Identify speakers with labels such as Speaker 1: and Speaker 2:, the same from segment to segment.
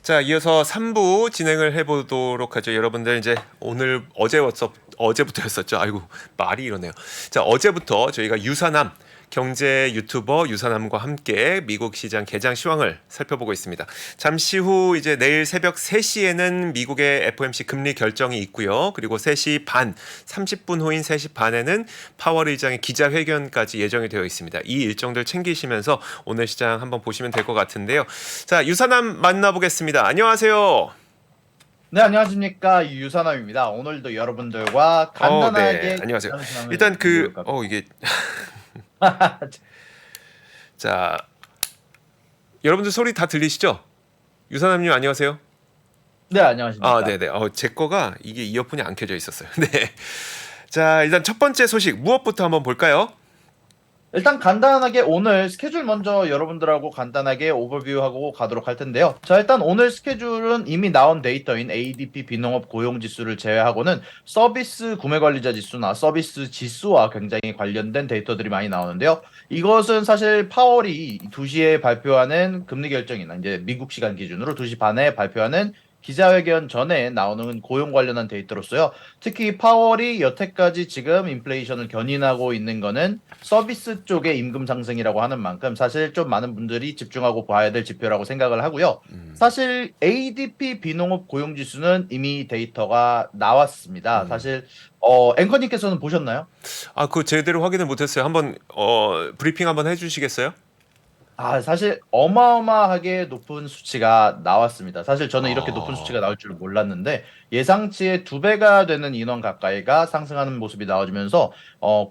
Speaker 1: 자, 이어서 3부 진행을 해보도록 하죠. 여러분들 이제 오늘 어제부터였었죠. 아이고 말이 이러네요. 자, 어제부터 저희가 유사남 경제 유튜버 유사남과 함께 미국 시장 개장 시황을 살펴보고 있습니다. 잠시 후 이제 내일 새벽 3시에는 미국의 FOMC 금리 결정이 있고요. 그리고 3시 반, 30분 후인 3시 반에는 파월 의장의 기자회견까지 예정이 되어 있습니다. 이 일정들 챙기시면서 오늘 시장 한번 보시면 될 것 같은데요. 자, 유사남 만나보겠습니다. 안녕하세요.
Speaker 2: 네, 안녕하십니까. 유산남입니다. 오늘도 여러분들과
Speaker 1: 네,
Speaker 2: 간단하게
Speaker 1: 안녕하세요.
Speaker 2: 기상시황을
Speaker 1: 일단
Speaker 2: 공유해볼까
Speaker 1: 이게 자, 여러분들 소리 다 들리시죠? 유사남님 안녕하세요.
Speaker 2: 네, 안녕하십니까.
Speaker 1: 아, 네네. 제 거가 이게 이어폰이 안 켜져 있었어요. 네. 자, 일단 첫 번째 소식 무엇부터 한번 볼까요?
Speaker 2: 일단 간단하게 오늘 스케줄 먼저 여러분들하고 간단하게 오버뷰하고 가도록 할 텐데요. 자, 일단 오늘 스케줄은 이미 나온 데이터인 ADP 비농업 고용지수를 제외하고는 서비스 구매관리자 지수나 서비스 지수와 굉장히 관련된 데이터들이 많이 나오는데요. 이것은 사실 파월이 2시에 발표하는 금리 결정이나 이제 미국 시간 기준으로 2시 반에 발표하는 기자회견 전에 나오는 고용 관련한 데이터로서요. 특히 파월이 여태까지 지금 인플레이션을 견인하고 있는 거는 서비스 쪽의 임금 상승이라고 하는 만큼 사실 좀 많은 분들이 집중하고 봐야 될 지표라고 생각을 하고요. 사실 ADP 비농업 고용 지수는 이미 데이터가 나왔습니다. 사실 앵커님께서는 보셨나요?
Speaker 1: 아, 그거 제대로 확인을 못했어요. 한번 브리핑 한번 해주시겠어요?
Speaker 2: 사실 어마어마하게 높은 수치가 나왔습니다. 사실 저는 이렇게 높은 수치가
Speaker 1: 어,
Speaker 2: 나올 줄 몰랐는데 예상치의 2배가 되는 인원 가까이가 상승하는 모습이 나와주면서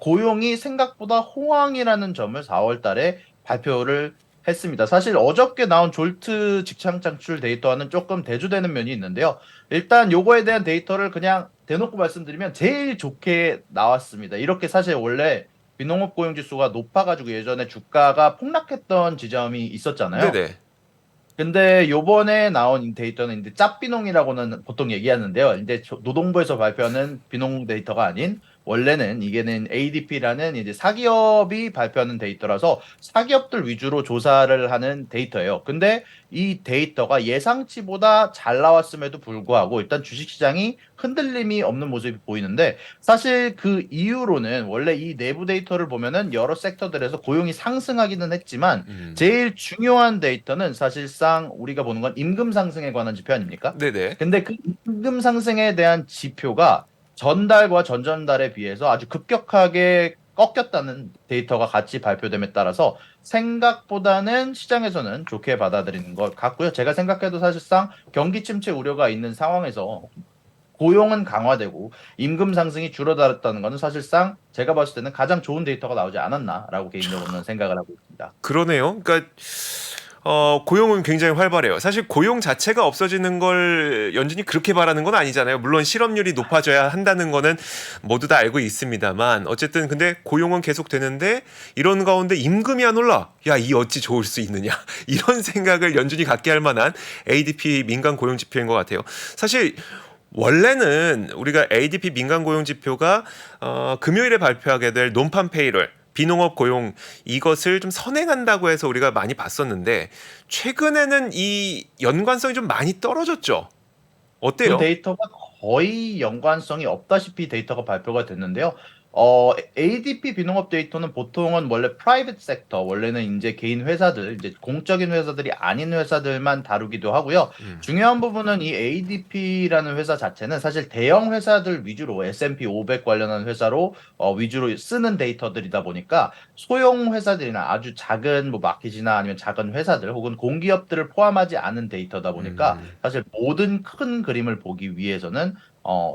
Speaker 2: 고용이 생각보다 호황이라는 점을 4월 달에 발표를 했습니다. 사실 어저께 나온 졸트 직장 창출 데이터와는 조금 대조되는 면이 있는데요. 일단 요거에 대한 데이터를 그냥 대놓고 말씀드리면 제일 좋게 나왔습니다. 이렇게 사실 원래 비농업 고용 지수가 높아가지고 예전에 주가가 폭락했던 지점이 있었잖아요.
Speaker 1: 네네.
Speaker 2: 근데 요번에 나온 이 데이터는 이제 짭비농이라고는 보통 얘기하는데요. 이제 노동부에서 발표하는 비농 데이터가 아닌 원래는 이게는 ADP라는 이제 사기업이 발표하는 데이터라서 사기업들 위주로 조사를 하는 데이터예요. 근데 이 데이터가 예상치보다 잘 나왔음에도 불구하고 일단 주식시장이 흔들림이 없는 모습이 보이는데 사실 그 이유로는 원래 이 내부 데이터를 보면은 여러 섹터들에서 고용이 상승하기는 했지만 제일 중요한 데이터는 사실상 우리가 보는 건 임금 상승에 관한 지표 아닙니까?
Speaker 1: 네네.
Speaker 2: 근데 그 임금 상승에 대한 지표가 전달과 전전달에 비해서 아주 급격하게 꺾였다는 데이터가 같이 발표됨에 따라서 생각보다는 시장에서는 좋게 받아들이는 것 같고요. 제가 생각해도 사실상 경기 침체 우려가 있는 상황에서 고용은 강화되고 임금 상승이 줄어들었다는 것은 사실상 제가 봤을 때는 가장 좋은 데이터가 나오지 않았나라고 개인적으로는 생각을 하고 있습니다.
Speaker 1: 그러네요. 그러니까 고용은 굉장히 활발해요. 사실 고용 자체가 없어지는 걸 연준이 그렇게 바라는 건 아니잖아요. 물론 실업률이 높아져야 한다는 거는 모두 다 알고 있습니다만 어쨌든 근데 고용은 계속 되는데 이런 가운데 임금이 안 올라. 야, 이 어찌 좋을 수 있느냐. 이런 생각을 연준이 갖게 할 만한 ADP 민간 고용 지표인 것 같아요. 사실 원래는 우리가 ADP 민간 고용 지표가 금요일에 발표하게 될 논판 페이롤 비농업 고용 이것을 좀 선행한다고 해서 우리가 많이 봤었는데 최근에는 이 연관성이 좀 많이 떨어졌죠.
Speaker 2: 그
Speaker 1: 어때요?
Speaker 2: 데이터가 거의 연관성이 없다시피 데이터가 발표가 됐는데요. ADP 비농업 데이터는 보통은 원래 프라이빗 섹터, 원래는 이제 개인 회사들, 이제 공적인 회사들이 아닌 회사들만 다루기도 하고요. 중요한 부분은 이 ADP라는 회사 자체는 사실 대형 회사들 위주로 S&P 500 관련한 회사로 위주로 쓰는 데이터들이다 보니까 소형 회사들이나 아주 작은 뭐 마켓이나 아니면 작은 회사들 혹은 공기업들을 포함하지 않은 데이터다 보니까 사실 모든 큰 그림을 보기 위해서는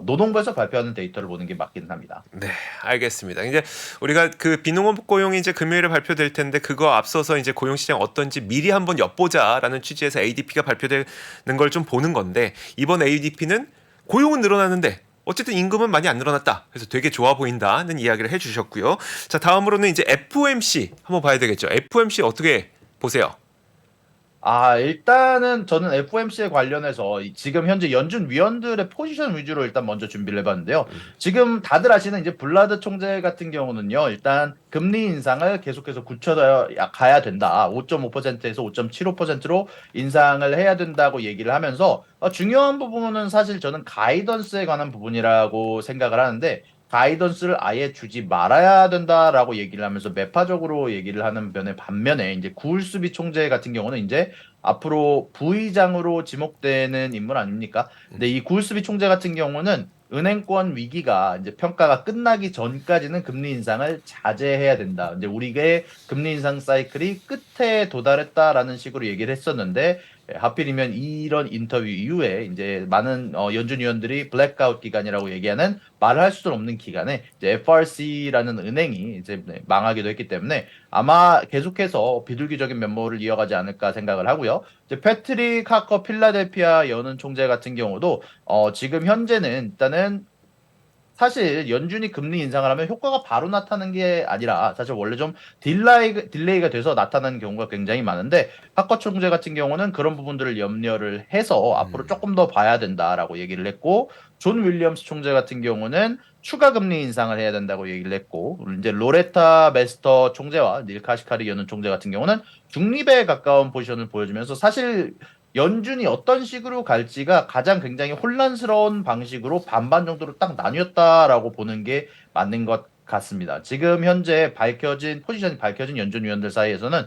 Speaker 2: 노동부에서 발표하는 데이터를 보는 게 맞기는 합니다.
Speaker 1: 네, 알겠습니다. 이제 우리가 그 비농업 고용이 이제 금요일에 발표될 텐데 그거 앞서서 이제 고용 시장 어떤지 미리 한번 엿보자라는 취지에서 ADP가 발표되는 걸 좀 보는 건데 이번 ADP는 고용은 늘어나는데 어쨌든 임금은 많이 안 늘어났다. 그래서 되게 좋아 보인다는 이야기를 해주셨고요. 자, 다음으로는 이제 FOMC 한번 봐야 되겠죠. FOMC 어떻게 보세요?
Speaker 2: 일단은 저는 FOMC에 관련해서 지금 현재 연준 위원들의 포지션 위주로 일단 먼저 준비를 해봤는데요. 지금 다들 아시는 이제 블라드 총재 같은 경우는요, 일단 금리 인상을 계속해서 굳혀 가야 된다. 5.5%에서 5.75%로 인상을 해야 된다고 얘기를 하면서 중요한 부분은 사실 저는 가이던스에 관한 부분이라고 생각을 하는데 가이던스를 아예 주지 말아야 된다라고 얘기를 하면서 매파적으로 얘기를 하는 면에 반면에 이제 구울수비 총재 같은 경우는 이제 앞으로 부의장으로 지목되는 인물 아닙니까? 근데 이 구울수비 총재 같은 경우는 은행권 위기가 이제 평가가 끝나기 전까지는 금리 인상을 자제해야 된다. 이제 우리의 금리 인상 사이클이 끝에 도달했다라는 식으로 얘기를 했었는데 하필이면 이런 인터뷰 이후에 이제 많은 연준 위원들이 블랙아웃 기간이라고 얘기하는 말을 할 수도 없는 기간에 이제 FRC라는 은행이 이제 망하기도 했기 때문에 아마 계속해서 비둘기적인 면모를 이어가지 않을까 생각을 하고요. 이제 패트릭 하커 필라델피아 연은 총재 같은 경우도 지금 현재는 일단은 사실 연준이 금리 인상을 하면 효과가 바로 나타나는 게 아니라 사실 원래 좀 딜레이가 돼서 나타나는 경우가 굉장히 많은데 하커 총재 같은 경우는 그런 부분들을 염려를 해서 앞으로 조금 더 봐야 된다라고 얘기를 했고 존 윌리엄스 총재 같은 경우는 추가 금리 인상을 해야 된다고 얘기를 했고 이제 로레타 메스터 총재와 닐 카시카리 연은 총재 같은 경우는 중립에 가까운 포지션을 보여주면서 사실 연준이 어떤 식으로 갈지가 가장 굉장히 혼란스러운 방식으로 반반 정도로 딱 나뉘었다라고 보는 게 맞는 것 같습니다. 지금 현재 포지션이 밝혀진 연준 위원들 사이에서는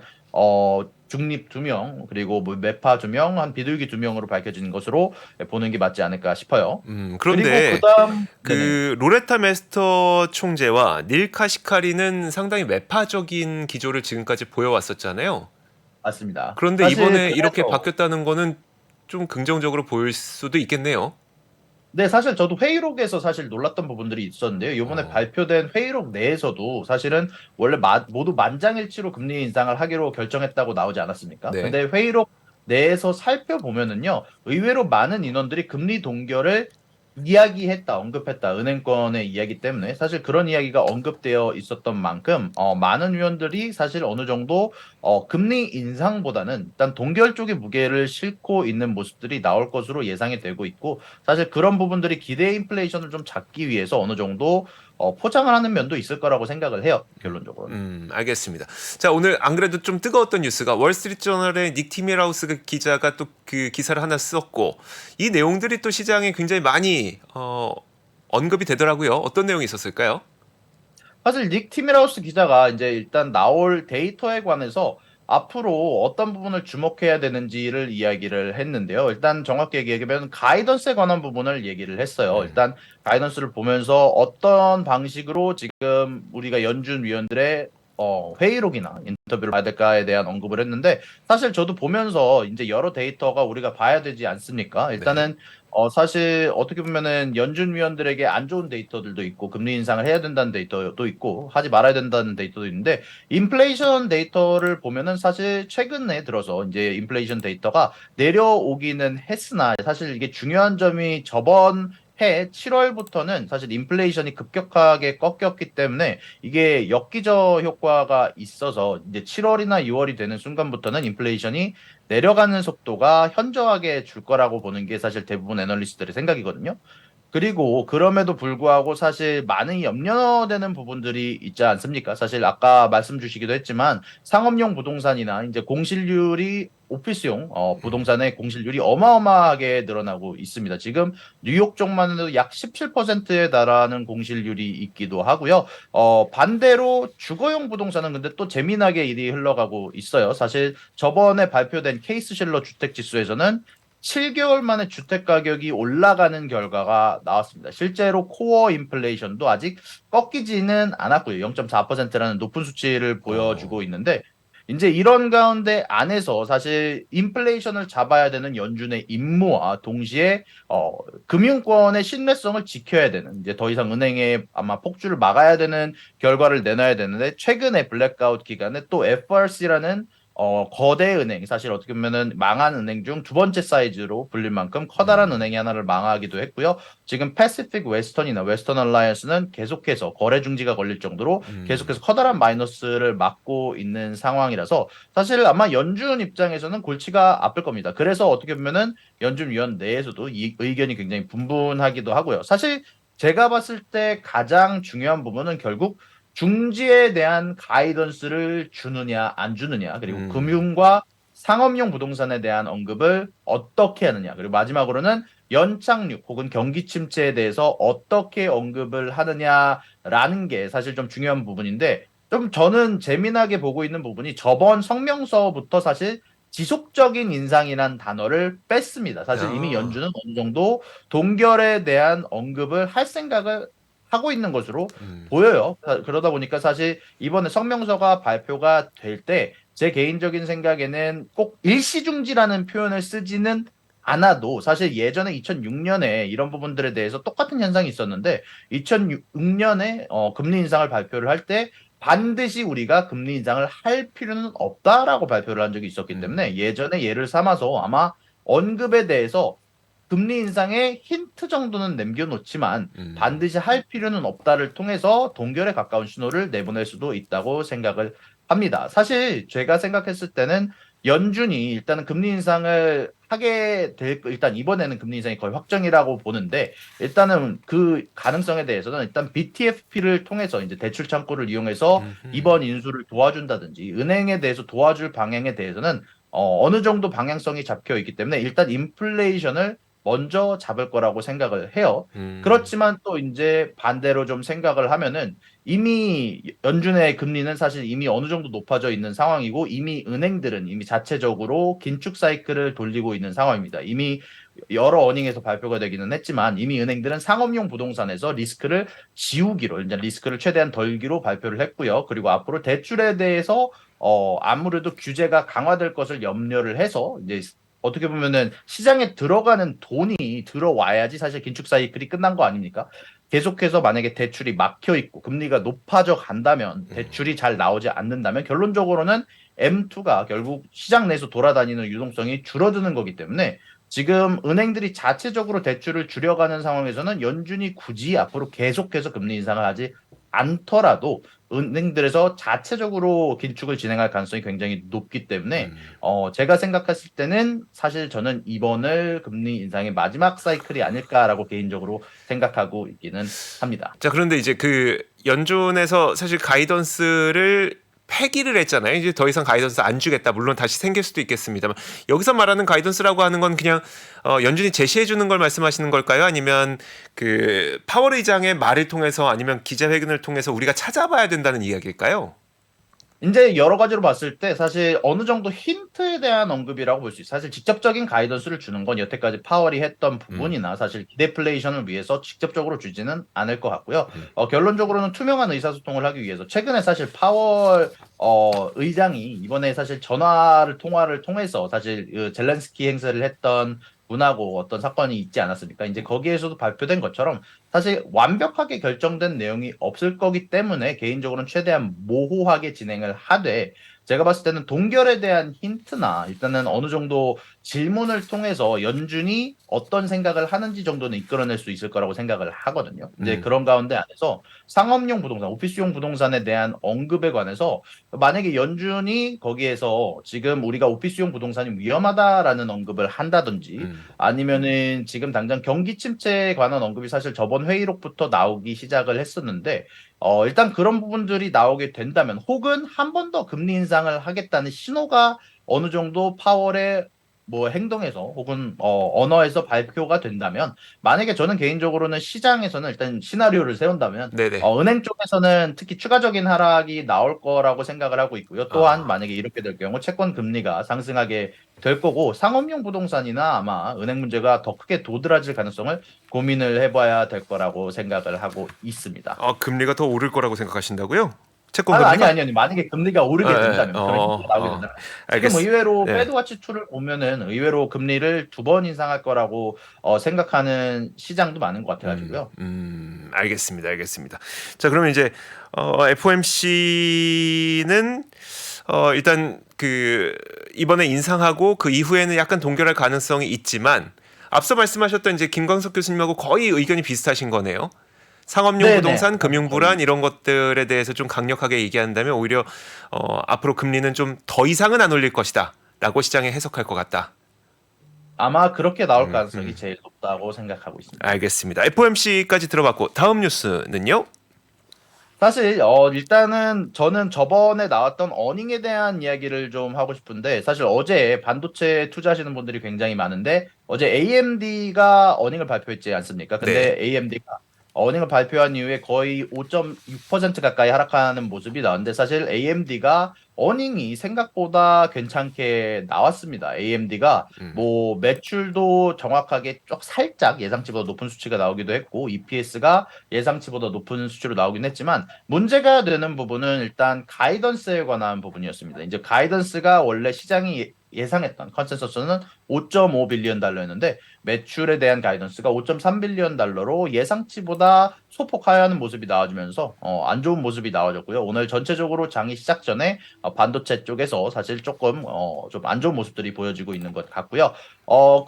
Speaker 2: 중립 2명, 그리고 뭐 매파 2명, 한 비둘기 2명으로 밝혀진 것으로 보는 게 맞지 않을까 싶어요. 그리고
Speaker 1: 그런데
Speaker 2: 그다음 네네.
Speaker 1: 그 로레타 메스터 총재와 닐 카시카리는 상당히 매파적인 기조를 지금까지 보여왔었잖아요.
Speaker 2: 맞습니다.
Speaker 1: 그런데
Speaker 2: 사실
Speaker 1: 이번에 이렇게
Speaker 2: 그래서
Speaker 1: 바뀌었다는 거는 좀 긍정적으로 보일 수도 있겠네요.
Speaker 2: 네, 사실 저도 회의록에서 사실 놀랐던 부분들이 있었는데요. 이번에
Speaker 1: 어,
Speaker 2: 발표된 회의록 내에서도 사실은 원래 모두 만장일치로 금리 인상을 하기로 결정했다고 나오지 않았습니까?
Speaker 1: 네.
Speaker 2: 근데 회의록 내에서 살펴보면은요, 의외로 많은 인원들이 금리 동결을 이야기했다, 언급했다, 은행권의 이야기 때문에 사실 그런 이야기가 언급되어 있었던 만큼 많은 위원들이 사실 어느 정도 금리 인상보다는 일단 동결 쪽의 무게를 싣고 있는 모습들이 나올 것으로 예상이 되고 있고 사실 그런 부분들이 기대 인플레이션을 좀 잡기 위해서 어느 정도 포장을 하는 면도 있을 거라고 생각을 해요. 결론적으로는.
Speaker 1: 알겠습니다. 자, 오늘 안 그래도 좀 뜨거웠던 뉴스가 월스트리트저널의 닉 티미라우스 기자가 또 그 기사를 하나 썼고 이 내용들이 또 시장에 굉장히 많이 언급이 되더라고요. 어떤 내용이 있었을까요?
Speaker 2: 사실 닉 티밀하우스 기자가 이제 일단 나올 데이터에 관해서 앞으로 어떤 부분을 주목해야 되는지를 이야기를 했는데요. 일단 정확히 얘기하면 가이던스에 관한 부분을 얘기를 했어요.
Speaker 1: 음,
Speaker 2: 일단 가이던스를 보면서 어떤 방식으로 지금 우리가 연준 위원들의 회의록이나 인터뷰를 봐야 될까에 대한 언급을 했는데 사실 저도 보면서 이제 여러 데이터가 우리가 봐야 되지 않습니까?
Speaker 1: 네.
Speaker 2: 일단은 사실 어떻게 보면은 연준 위원들에게 안 좋은 데이터들도 있고 금리 인상을 해야 된다는 데이터도 있고 하지 말아야 된다는 데이터도 있는데 인플레이션 데이터를 보면은 사실 최근에 들어서 이제 인플레이션 데이터가 내려오기는 했으나 사실 이게 중요한 점이 저번 해 7월부터는 사실 인플레이션이 급격하게 꺾였기 때문에 이게 역기저 효과가 있어서 이제 7월이나 6월이 되는 순간부터는 인플레이션이 내려가는 속도가 현저하게 줄 거라고 보는 게 사실 대부분 애널리스트들의 생각이거든요. 그리고 그럼에도 불구하고 사실 많이 염려되는 부분들이 있지 않습니까? 사실 아까 말씀 주시기도 했지만 상업용 부동산이나 이제 공실률이 오피스용 부동산의 공실률이 어마어마하게 늘어나고 있습니다. 지금 뉴욕 쪽만 해도 약 17%에 달하는 공실률이 있기도 하고요. 반대로 주거용 부동산은 근데 또 재미나게 일이 흘러가고 있어요. 사실 저번에 발표된 케이스 실러 주택 지수에서는 7개월 만에 주택 가격이 올라가는 결과가 나왔습니다. 실제로 코어 인플레이션도 아직 꺾이지는 않았고요. 0.4%라는 높은 수치를
Speaker 1: 어,
Speaker 2: 보여주고 있는데 이제 이런 가운데 안에서 사실 인플레이션을 잡아야 되는 연준의 임무와 동시에 금융권의 신뢰성을 지켜야 되는 이제 더 이상 은행의 아마 폭주를 막아야 되는 결과를 내놔야 되는데 최근에 블랙아웃 기간에 또 FRC라는 거대 은행, 사실 어떻게 보면은 망한 은행 중 두 번째 사이즈로 불릴 만큼 커다란 은행이 하나를 망하기도 했고요. 지금 패시픽 웨스턴이나 웨스턴 얼라이언스는 계속해서 거래 중지가 걸릴 정도로 계속해서 커다란 마이너스를 맞고 있는 상황이라서 사실 아마 연준 입장에서는 골치가 아플 겁니다. 그래서 어떻게 보면은 연준 위원 내에서도 이 의견이 굉장히 분분하기도 하고요. 사실 제가 봤을 때 가장 중요한 부분은 결국 중지에 대한 가이던스를 주느냐 안 주느냐, 그리고 금융과 상업용 부동산에 대한 언급을 어떻게 하느냐, 그리고 마지막으로는 연착륙 혹은 경기 침체에 대해서 어떻게 언급을 하느냐라는 게 사실 좀 중요한 부분인데, 좀 저는 재미나게 보고 있는 부분이 저번 성명서부터 사실 지속적인 인상이란 단어를 뺐습니다. 사실 이미
Speaker 1: 아,
Speaker 2: 연준은 어느 정도 동결에 대한 언급을 할 생각을 하고 있는 것으로 보여요. 그러다 보니까 사실 이번에 성명서가 발표가 될 때 제 개인적인 생각에는 꼭 일시중지라는 표현을 쓰지는 않아도, 사실 예전에 2006년에 이런 부분들에 대해서 똑같은 현상이 있었는데 2006년에 금리 인상을 발표를 할 때 반드시 우리가 금리 인상을 할 필요는 없다라고 발표를 한 적이 있었기 때문에,
Speaker 1: 음,
Speaker 2: 예전에 예를 삼아서 아마 언급에 대해서 금리 인상의 힌트 정도는 남겨놓지만
Speaker 1: 음,
Speaker 2: 반드시 할 필요는 없다를 통해서 동결에 가까운 신호를 내보낼 수도 있다고 생각을 합니다. 사실 제가 생각했을 때는 연준이 일단은 금리 인상을 하게 일단 이번에는 금리 인상이 거의 확정이라고 보는데, 일단은 그 가능성에 대해서는 일단 BTFP를 통해서 이제 대출 창구를 이용해서
Speaker 1: 음,
Speaker 2: 이번 인수를 도와준다든지 은행에 대해서 도와줄 방향에 대해서는 어느 정도 방향성이 잡혀 있기 때문에 일단 인플레이션을 먼저 잡을 거라고 생각을 해요.
Speaker 1: 음,
Speaker 2: 그렇지만 또 이제 반대로 좀 생각을 하면은 이미 연준의 금리는 사실 이미 어느 정도 높아져 있는 상황이고, 이미 은행들은 이미 자체적으로 긴축 사이클을 돌리고 있는 상황입니다. 이미 여러 어닝에서 발표가 되기는 했지만 이미 은행들은 상업용 부동산에서 리스크를 지우기로, 이제 리스크를 최대한 덜기로 발표를 했고요. 그리고 앞으로 대출에 대해서 아무래도 규제가 강화될 것을 염려를 해서 이제 어떻게 보면은 시장에 들어가는 돈이 들어와야지 사실 긴축 사이클이 끝난 거 아닙니까? 계속해서 만약에 대출이 막혀 있고 금리가 높아져 간다면, 대출이 잘 나오지 않는다면 결론적으로는 M2가 결국 시장 내에서 돌아다니는 유동성이 줄어드는 거기 때문에, 지금 은행들이 자체적으로 대출을 줄여가는 상황에서는 연준이 굳이 앞으로 계속해서 금리 인상을 하지 않더라도 은행들에서 자체적으로 긴축을 진행할 가능성이 굉장히 높기 때문에 제가 생각했을 때는 사실 저는 이번을 금리 인상의 마지막 사이클이 아닐까라고 개인적으로 생각하고 있기는 합니다.
Speaker 1: 자, 그런데 이제 그 연준에서 사실 가이던스를 폐기를 했잖아요. 이제 더 이상 가이던스 안 주겠다. 물론 다시 생길 수도 있겠습니다만 여기서 말하는 가이던스라고 하는 건 그냥 연준이 제시해 주는 걸 말씀하시는 걸까요? 아니면 그 파월 의장의 말을 통해서 아니면 기자회견을 통해서 우리가 찾아봐야 된다는 이야기일까요?
Speaker 2: 이제 여러 가지로 봤을 때 사실 어느 정도 힌트에 대한 언급이라고 볼 수 있어요. 사실 직접적인 가이던스를 주는 건 여태까지 파월이 했던
Speaker 1: 음,
Speaker 2: 부분이나 사실 디플레이션을 위해서 직접적으로 주지는 않을 것 같고요.
Speaker 1: 음,
Speaker 2: 결론적으로는 투명한 의사소통을 하기 위해서 최근에 사실 파월 의장이 이번에 사실 통화를 통해서 사실 그 젤렌스키 행세를 했던 분하고 어떤 사건이 있지 않았습니까? 이제 거기에서도 발표된 것처럼 사실 완벽하게 결정된 내용이 없을 거기 때문에 개인적으로는 최대한 모호하게 진행을 하되, 제가 봤을 때는 동결에 대한 힌트나 일단은 어느 정도 질문을 통해서 연준이 어떤 생각을 하는지 정도는 이끌어낼 수 있을 거라고 생각을 하거든요. 이제
Speaker 1: 음,
Speaker 2: 그런 가운데 안에서 상업용 부동산, 오피스용 부동산에 대한 언급에 관해서 만약에 연준이 거기에서 지금 우리가 오피스용 부동산이 위험하다라는 언급을 한다든지,
Speaker 1: 음.
Speaker 2: 아니면은 지금 당장 경기 침체에 관한 언급이 사실 저번 회의록부터 나오기 시작을 했었는데, 일단 그런 부분들이 나오게 된다면, 혹은 한 번 더 금리 인상을 하겠다는 신호가 어느 정도 파월의 뭐 행동에서 혹은 언어에서 발표가 된다면, 만약에 저는 개인적으로는 시장에서는 일단 시나리오를 세운다면
Speaker 1: 네네.
Speaker 2: 은행 쪽에서는 특히 추가적인 하락이 나올 거라고 생각을 하고 있고요. 또한
Speaker 1: 아,
Speaker 2: 만약에 이렇게 될 경우 채권 금리가 상승하게 될 거고, 상업용 부동산이나 아마 은행 문제가 더 크게 도드라질 가능성을 고민을 해봐야 될 거라고 생각을 하고 있습니다.
Speaker 1: 금리가 더 오를 거라고 생각하신다고요? 채권
Speaker 2: 아, 아니,
Speaker 1: 금리가?
Speaker 2: 아니, 아니. 만약에 금리가
Speaker 1: 예,
Speaker 2: 오르게
Speaker 1: 예.
Speaker 2: 된다면, 그런 힌트가 나오게 된다면. 지금 의외로
Speaker 1: 예.
Speaker 2: 페드와치2를 보면은 의외로 금리를 두 번 인상할 거라고 생각하는 시장도 많은 것 같아가지고요.
Speaker 1: 알겠습니다. 알겠습니다. 자, 그러면 이제 FOMC는 일단 그 이번에 인상하고 그 이후에는 약간 동결할 가능성이 있지만 앞서 말씀하셨던 이제 김광석 교수님하고 거의 의견이 비슷하신 거네요. 상업용
Speaker 2: 네네.
Speaker 1: 부동산, 금융불안 이런 것들에 대해서 좀 강력하게 얘기한다면 오히려 앞으로 금리는 좀 더 이상은 안 올릴 것이다라고 시장에 해석할 것 같다.
Speaker 2: 아마 그렇게 나올 가능성이 제일 높다고 생각하고 있습니다.
Speaker 1: 알겠습니다. FOMC까지 들어봤고 다음 뉴스는요?
Speaker 2: 사실 일단은 저는 저번에 나왔던 어닝에 대한 이야기를 좀 하고 싶은데 사실 어제 반도체 투자하시는 분들이 굉장히 많은데 어제 AMD가 어닝을 발표했지 않습니까? 근데
Speaker 1: 네.
Speaker 2: AMD가 어닝을 발표한 이후에 거의 5.6% 가까이 하락하는 모습이 나왔는데 사실 AMD가 어닝이 생각보다 괜찮게 나왔습니다. AMD가 뭐 매출도 정확하게 쪽 살짝 예상치보다 높은 수치가 나오기도 했고 EPS가 예상치보다 높은 수치로 나오긴 했지만 문제가 되는 부분은 일단 가이던스에 관한 부분이었습니다. 이제 가이던스가 원래 시장이 예상했던 컨센서스는 5.5 빌리언 달러였는데 매출에 대한 가이던스가 5.3 빌리언 달러로 예상치보다 소폭 하회하는 모습이 나와주면서 안 좋은 모습이 나와졌고요. 오늘 전체적으로 장이 시작 전에 반도체 쪽에서 사실 조금 좀 안 좋은 모습들이 보여지고 있는 것 같고요.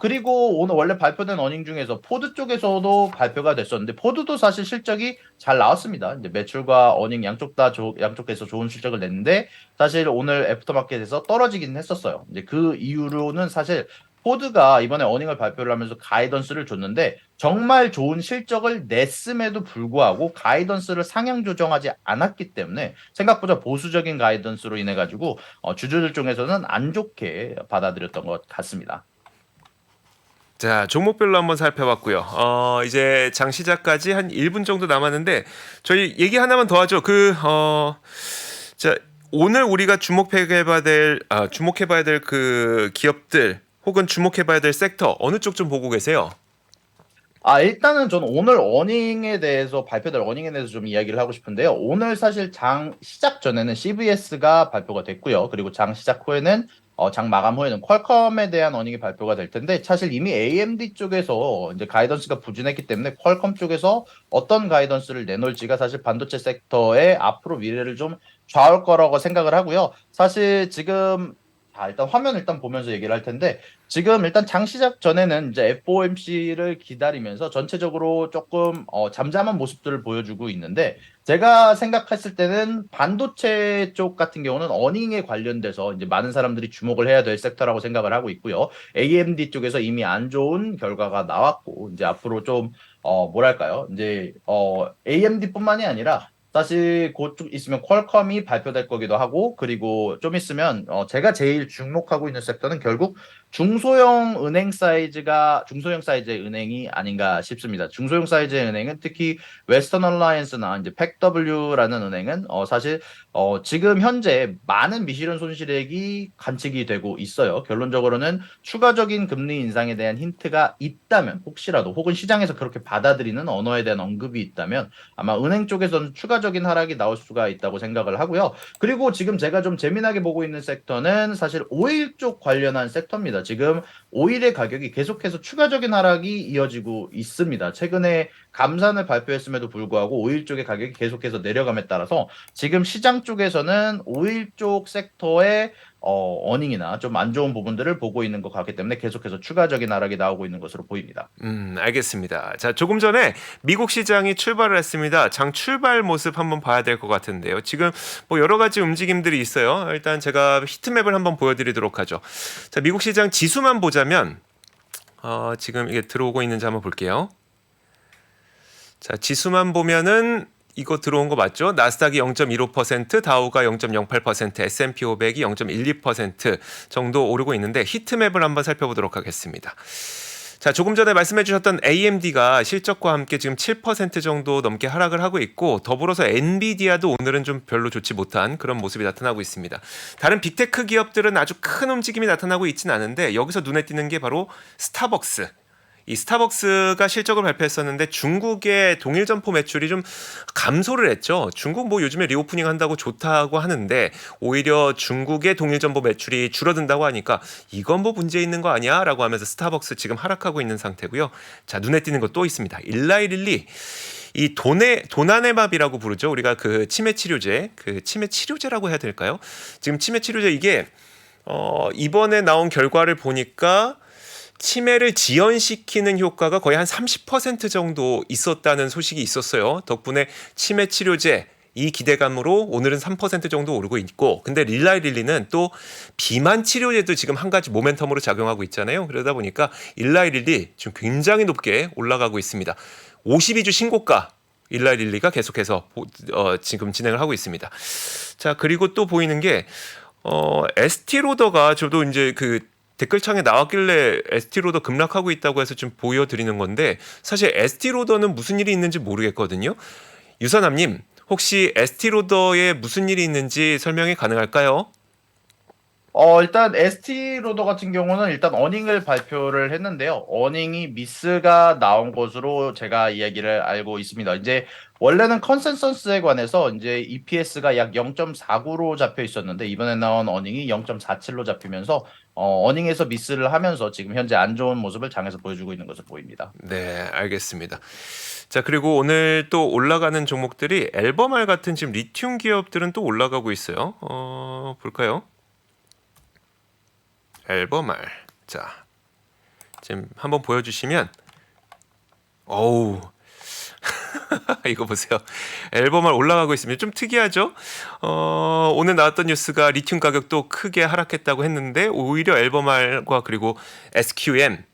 Speaker 2: 그리고 오늘 원래 발표된 어닝 중에서 포드 쪽에서도 발표가 됐었는데 포드도 사실 실적이 잘 나왔습니다. 이제 매출과 어닝 양쪽에서 좋은 실적을 냈는데 사실 오늘 애프터마켓에서 떨어지긴 했었어요. 이제 그 이유로는 사실 포드가 이번에 어닝을 발표를 하면서 가이던스를 줬는데 정말 좋은 실적을 냈음에도 불구하고 가이던스를 상향 조정하지 않았기 때문에 생각보다 보수적인 가이던스로 인해 가지고 주주들 중에서는 안 좋게 받아들였던 것 같습니다.
Speaker 1: 자, 종목별로 한번 살펴봤고요. 이제 장 시작까지 한 1분 정도 남았는데 저희 얘기 하나만 더 하죠. 자, 오늘 우리가 주목해봐야 될 그 기업들 혹은 주목해봐야 될 섹터 어느 쪽 좀 보고 계세요?
Speaker 2: 일단은 저는 오늘 어닝에 대해서 발표될 어닝에 대해서 좀 이야기를 하고 싶은데요. 오늘 사실 장 시작 전에는 CVS가 발표가 됐고요. 그리고 장 시작 후에는 장 마감 후에는 퀄컴에 대한 어닝이 발표가 될 텐데 사실 이미 AMD 쪽에서 이제 가이던스가 부진했기 때문에 퀄컴 쪽에서 어떤 가이던스를 내놓을지가 사실 반도체 섹터의 앞으로 미래를 좀 좌우할 거라고 생각을 하고요. 사실 지금 일단 화면 일단 보면서 얘기를 할 텐데 지금 일단 장 시작 전에는 이제 FOMC를 기다리면서 전체적으로 조금 잠잠한 모습들을 보여주고 있는데 제가 생각했을 때는 반도체 쪽 같은 경우는 어닝에 관련돼서 이제 많은 사람들이 주목을 해야 될 섹터라고 생각을 하고 있고요. AMD 쪽에서 이미 안 좋은 결과가 나왔고 이제 앞으로 좀 뭐랄까요? 이제 AMD뿐만이 아니라 사실 곧 좀 있으면 퀄컴이 발표될 거기도 하고 그리고 좀 있으면 제가 제일 주목하고 있는 섹터는 결국 중소형 사이즈의 은행이 아닌가 싶습니다. 중소형 사이즈의 은행은 특히 웨스턴 얼라이언스나 이제 팩W라는 은행은 사실 지금 현재 많은 미실현 손실액이 관측이 되고 있어요. 결론적으로는 추가적인 금리 인상에 대한 힌트가 있다면 혹시라도 혹은 시장에서 그렇게 받아들이는 언어에 대한 언급이 있다면 아마 은행 쪽에서는 추가적인 하락이 나올 수가 있다고 생각을 하고요. 그리고 지금 제가 좀 재미나게 보고 있는 섹터는 사실 오일 쪽 관련한 섹터입니다. 지금 오일의 가격이 계속해서 추가적인 하락이 이어지고 있습니다. 최근에 감산을 발표했음에도 불구하고 오일 쪽의 가격이 계속해서 내려감에 따라서 지금 시장 쪽에서는 오일 쪽 섹터의 어닝이나 좀 안 좋은 부분들을 보고 있는 것 같기 때문에 계속해서 추가적인 하락이 나오고 있는 것으로 보입니다.
Speaker 1: 알겠습니다. 자, 조금 전에 미국 시장이 출발을 했습니다. 장 출발 모습 한번 봐야 될 것 같은데요. 지금 뭐 여러 가지 움직임들이 있어요. 일단 제가 히트맵을 한번 보여드리도록 하죠. 자, 미국 시장 지수만 보자면 지금 이게 들어오고 있는지 한번 볼게요. 자, 지수만 보면은 이거 들어온 거 맞죠? 나스닥이 0.15%, 다우가 0.08%, S&P 500이 0.12% 정도 오르고 있는데 히트맵을 한번 살펴보도록 하겠습니다. 자, 조금 전에 말씀해 주셨던 AMD가 실적과 함께 지금 7% 정도 넘게 하락을 하고 있고 더불어서 엔비디아도 오늘은 좀 별로 좋지 못한 그런 모습이 나타나고 있습니다. 다른 빅테크 기업들은 아주 큰 움직임이 나타나고 있지는 않은데 여기서 눈에 띄는 게 바로 스타벅스. 이 스타벅스가 실적을 발표했었는데 중국의 동일 점포 매출이 좀 감소를 했죠. 중국 뭐 요즘에 리오프닝 한다고 좋다고 하는데 오히려 중국의 동일 점포 매출이 줄어든다고 하니까 이건 뭐 문제 있는 거 아니야? 라고 하면서 스타벅스 지금 하락하고 있는 상태고요. 자, 눈에 띄는 거 또 있습니다. 일라이릴리. 이 도나네밥이라고 부르죠. 우리가 그 치매 치료제, 그 치매 치료제라고 해야 될까요? 지금 치매 치료제 이게 이번에 나온 결과를 보니까 치매를 지연시키는 효과가 거의 한 30% 정도 있었다는 소식이 있었어요. 덕분에 치매 치료제 이 기대감으로 오늘은 3% 정도 오르고 있고, 근데 릴라이릴리는 또 비만 치료제도 지금 한 가지 모멘텀으로 작용하고 있잖아요. 그러다 보니까 릴라이릴리 지금 굉장히 높게 올라가고 있습니다. 52주 신고가 릴라이릴리가 계속해서 지금 진행을 하고 있습니다. 자, 그리고 또 보이는 게 에스티로더가 저도 이제 그 댓글창에 나왔길래 에스티로더 급락하고 있다고 해서 좀 보여드리는 건데, 사실 에스티로더는 무슨 일이 있는지 모르겠거든요. 유선남님, 혹시 에스티로더에 무슨 일이 있는지 설명이 가능할까요?
Speaker 2: 일단 ST로더 같은 경우는 일단 어닝을 발표를 했는데요. 어닝이 미스가 나온 것으로 제가 이야기를 알고 있습니다. 이제 원래는 컨센서스에 관해서 이제 EPS가 약 0.49로 잡혀 있었는데, 이번에 나온 어닝이 0.47로 잡히면서 어닝에서 미스를 하면서 지금 현재 안 좋은 모습을 장에서 보여주고 있는 것으로 보입니다.
Speaker 1: 네, 알겠습니다. 자, 그리고 오늘 또 올라가는 종목들이 앨범알 같은 지금 리튬 기업들은 또 올라가고 있어요. 볼까요? 앨범알. 자, 지금 한번 보여주시면, 어우, 이거 보세요. 앨범알 올라가고 있습니다. 좀 특이하죠? 오늘 나왔던 뉴스가 리튬 가격도 크게 하락했다고 했는데, 오히려 앨범알과 그리고 SQM,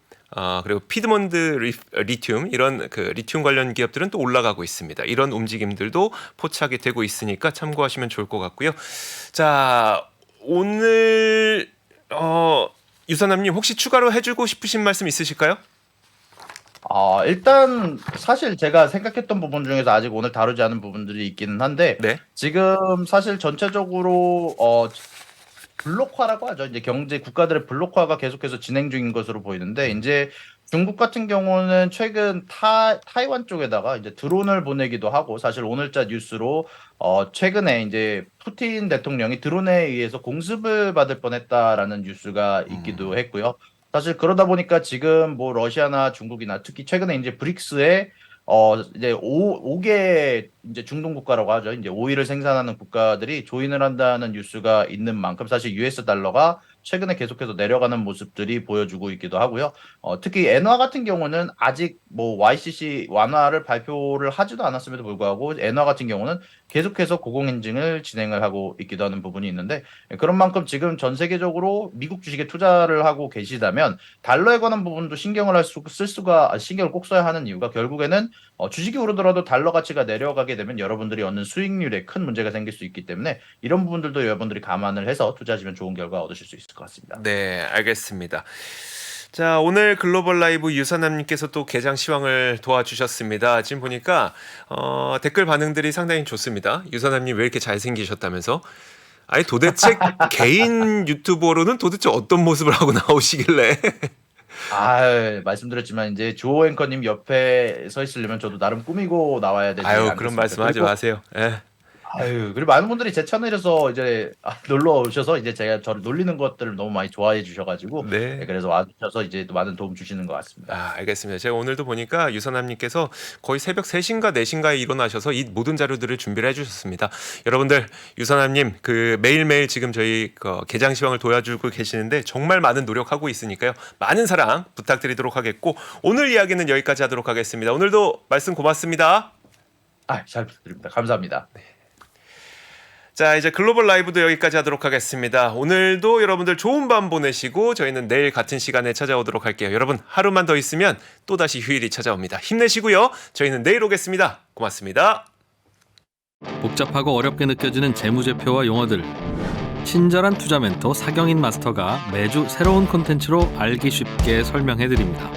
Speaker 1: 그리고 피드몬드 리튬, 이런 그 리튬 관련 기업들은 또 올라가고 있습니다. 이런 움직임들도 포착이 되고 있으니까 참고하시면 좋을 것 같고요. 자, 오늘 유선남님 혹시 추가로 해주고 싶으신 말씀 있으실까요?
Speaker 2: 일단 사실 제가 생각했던 부분 중에서 아직 오늘 다루지 않은 부분들이 있기는 한데,
Speaker 1: 네.
Speaker 2: 지금 사실 전체적으로 블록화라고 하죠. 이제 경제 국가들의 블록화가 계속해서 진행 중인 것으로 보이는데, 이제 중국 같은 경우는 최근 타이완 쪽에다가 이제 드론을 보내기도 하고, 사실 오늘자 뉴스로 최근에 이제 푸틴 대통령이 드론에 의해서 공습을 받을 뻔했다라는 뉴스가 있기도 했고요. 사실 그러다 보니까 지금 뭐 러시아나 중국이나 특히 최근에 이제 브릭스에 이제 5개 이제 중동 국가라고 하죠. 이제 오일을 생산하는 국가들이 조인을 한다는 뉴스가 있는 만큼 사실 US 달러가 최근에 계속해서 내려가는 모습들이 보여주고 있기도 하고요. 특히 엔화 같은 경우는 아직 뭐 YCC 완화를 발표를 하지도 않았음에도 불구하고 엔화 같은 경우는 계속해서 고공행진을 진행을 하고 있기도 하는 부분이 있는데, 그런 만큼 지금 전 세계적으로 미국 주식에 투자를 하고 계시다면 달러에 관한 부분도 신경을 신경을 꼭 써야 하는 이유가, 결국에는 주식이 오르더라도 달러 가치가 내려가게 되면 여러분들이 얻는 수익률에 큰 문제가 생길 수 있기 때문에 이런 부분들도 여러분들이 감안을 해서 투자하시면 좋은 결과 얻으실 수 있을 것 같습니다.
Speaker 1: 네, 알겠습니다. 자, 오늘 글로벌 라이브 유선남님께서 또 개장 시황을 도와주셨습니다. 지금 보니까 댓글 반응들이 상당히 좋습니다. 유선남님 왜 이렇게 잘생기셨다면서? 아니 도대체 개인 유튜버로는 도대체 어떤 모습을 하고 나오시길래?
Speaker 2: 말씀드렸지만 이제 주호 앵커님 옆에 서 있으려면 저도 나름 꾸미고 나와야 되지
Speaker 1: 아유,
Speaker 2: 않겠습니까?
Speaker 1: 그런 말씀하지
Speaker 2: 그리고
Speaker 1: 마세요. 예.
Speaker 2: 그리고 많은 분들이 제 채널에서 이제 놀러 오셔서 이제 제가 저를 놀리는 것들을 너무 많이 좋아해 주셔가지고,
Speaker 1: 네.
Speaker 2: 그래서 와주셔서 이제 또 많은 도움 주시는 것 같습니다.
Speaker 1: 알겠습니다. 제가 오늘도 보니까 유선남님께서 거의 새벽 3시인가 4시인가에 일어나셔서 이 모든 자료들을 준비를 해주셨습니다. 여러분들 유선남님 그 매일매일 지금 저희 개장 시황을 도와주고 계시는데 정말 많은 노력하고 있으니까요. 많은 사랑 부탁드리도록 하겠고, 오늘 이야기는 여기까지 하도록 하겠습니다. 오늘도 말씀 고맙습니다.
Speaker 2: 잘 부탁드립니다. 감사합니다.
Speaker 1: 자, 이제 글로벌 라이브도 여기까지 하도록 하겠습니다. 오늘도 여러분들 좋은 밤 보내시고 저희는 내일 같은 시간에 찾아오도록 할게요. 여러분 하루만 더 있으면 또다시 휴일이 찾아옵니다. 힘내시고요. 저희는 내일 오겠습니다. 고맙습니다.
Speaker 3: 복잡하고 어렵게 느껴지는 재무제표와 용어들, 친절한 투자 멘토 사경인 마스터가 매주 새로운 콘텐츠로 알기 쉽게 설명해드립니다.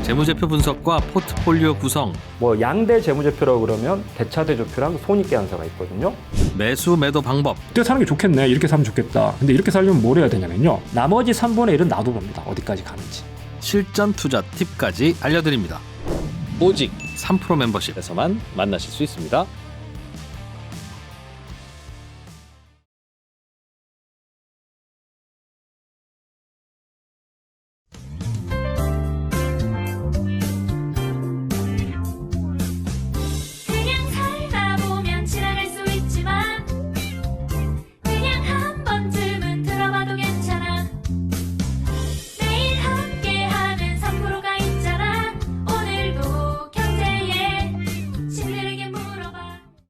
Speaker 3: 재무제표 분석과 포트폴리오 구성,
Speaker 4: 뭐 양대 재무제표라고 그러면 대차대조표랑 손익계산서가 있거든요.
Speaker 3: 매수 매도 방법,
Speaker 5: 이때 사는 게 좋겠네, 이렇게 사면 좋겠다. 근데 이렇게 살려면 뭘 해야 되냐면요, 나머지 3분의 1은 놔둬봅니다. 어디까지 가는지.
Speaker 3: 실전 투자 팁까지 알려드립니다.
Speaker 6: 오직
Speaker 3: 3프로 멤버십에서만
Speaker 6: 만나실 수 있습니다.